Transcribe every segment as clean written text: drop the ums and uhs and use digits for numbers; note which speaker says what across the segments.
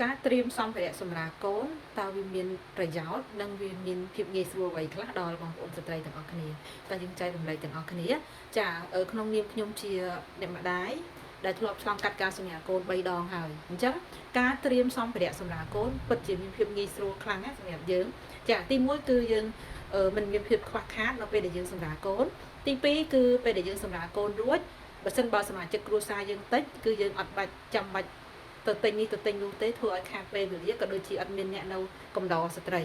Speaker 1: ការត្រៀមសម្ភារៈសម្រាប់កូនតើវាមានប្រយោជន៍និងវាមានភាពងាយស្រួលអ្វីខ្លះដល់បងប្អូនស្ត្រីទាំងអស់គ្នាតើយើងចែករំលែកទាំងអស់គ្នាចាក្នុងនាមខ្ញុំជាអ្នកម្ដាយដែលធ្លាប់ឆ្លងកាត់ការសម្រាលកូន3ដងហើយអញ្ចឹងការត្រៀមសម្ភារៈសម្រាប់កូនពិតជាមានភាពងាយស្រួលខ្លាំងណាស់សម្រាប់យើងចាទី1គឺយើងមិនមានភាពខ្វះខាតនៅពេលដែលយើងសម្រាលកូនទី2គឺពេលដែលយើងសម្រាលកូនរួចបើសិនបើសមាជិកគ្រួសារយើងតិចគឺយើងអត់ចាំបាច់ទៅទិញនេះទៅទិញនោះទេធ្វើឲ្យខាតពេលវេលាក៏ដូចជាអត់មានអ្នកនៅកំដរស្ត្រី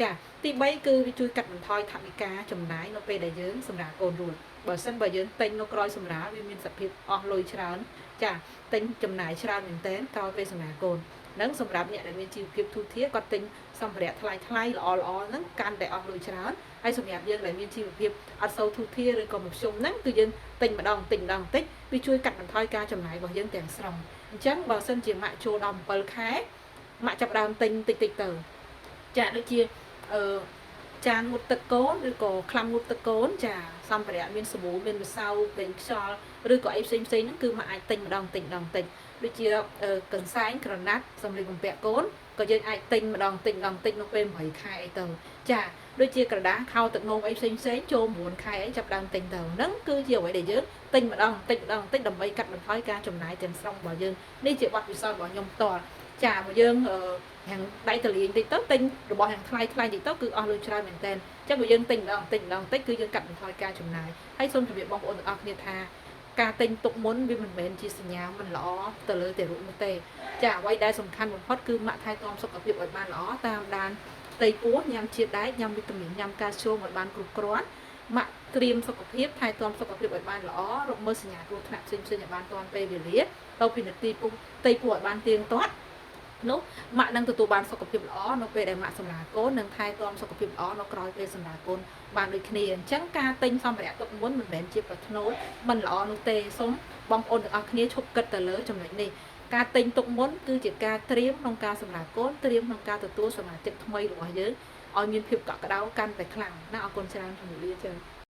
Speaker 1: ចាទី3គឺវាជួយកាត់បន្ថយថវិកាចំណាយនៅពេលដែលយើងសម្រាលកូនរួចបើសិនបើយើងទិញនៅក្រោយសម្រាលវាមានសភាពអស់លុយច្រើនចាទិញចំណាយច្រើនមែនទែនក្រោយពេលសម្រាលកូននឹងសម្រាប់អ្នកដែលមានជីវភាពទូធាគាត់ទិញសម្ភារៈថ្លៃល្អហ្នឹងកាន់តែអស់លុយច្រើនហើយសម្រាប់យើងដែលមានជីវភាពអត់សូវទូធាឬក៏មធ្យមហ្នឹងគឺយើងទិញម្ដងតិចវាជួយកាត់បន្ថយការចំណាយរបស់យើងទាំងស្រុងអញ្ចឹងបើសិនជាម៉ាក់ចូលដល់7ខែម៉ាក់ចាប់ដើមទិញតិចទៅចាដូចជាចានងូតទឹកកូនឬក៏ក្លាំងូតទឹកកូនចាសម្ភារៈមានសាប៊ូមានម្សៅពេញខ្យល់ឬក៏អីផ្សេងហ្នឹងគឺម៉ាក់អាចទិញម្ដងតិចដូចជាកន្សែងក្រណាត់សម្លៀកបំពាក់កូនក៏យើងអាចទិញម្ដងតិចនៅពេល8ខែអីទៅចាដូចជាក្រដាសខោទឹកនោមអីផ្សេងចូល9ខែអីចាប់ដើមទិញទៅហ្នឹងគឺជាអ្វីដែលយើងទិញម្ដងតិចដើម្បីកាត់បន្ថយការចំណាយទាំងស្រុងរបស់យើងនេះជាបទពិសោធន៍របស់ខ្ញុំផ្ទាល់ចាបើយើងហាងដៃតលៀងតិចទៅទិញរបស់ហាងថ្លៃតិចទៅគឺអស់លុយច្រើនមែនតើអញ្ចឹងបើយើងទិញម្ដងតិចគឺយើងកាត់បន្ថយការចំណាយហើយសូមជម្រាបបងប្អូនទាំងអស់គ្នាថាការទិញទុកមុនវាមិនមែនជាសញ្ញាមិនល្អទៅលើទារកនោះទេចាអ្វីដែលសំខាន់បំផុតគឺម៉ាក់ថែទាំសុខភាពឲ្យបានល្អតាមដានផ្ទៃពោះញ៉ាំជាតិដែកញ៉ាំវីតាមីនញ៉ាំកាល់ស្យូមឲ្យបានគ្រប់គ្រាន់ម៉ាក់ត្រៀមសុខភាពថែទាំសុខភាពឲ្យបានល្អរកមើលសញ្ញាគ្រោះថ្នាក់ផ្សេងៗឲ្យបានទាន់ពេលវេលាទៅពិនិត្យផ្ទៃពោះឲ្យបានទៀងទាត់នោះម៉ាក់នឹងទទួលបានសុខភាពល្អនៅពេលដែលម៉ាក់សម្រាលកូននិងថែទាំសុខភាពល្អនៅក្រោយពេលសម្រាលកូនបានដូចគ្នាអញ្ចឹងការទិញសម្ភារៈទុកមុនមិនមែនជាប្រធ្នូមិនល្អនោះទេសូមបងប្អូនទាំងអស់គ្នាឈប់គិតទៅលើចំណុចនេះការទិញទុកមុនគឺជាការត្រៀមក្នុងការសម្រាលកូនត្រៀមក្នុងការទទួលសមាជិកថ្មីរបស់យើងឲ្យមានភាពកក់ក្ដៅកាន់តែខ្លាំងណាអរគុណច្រើនជំរាបលាចា៎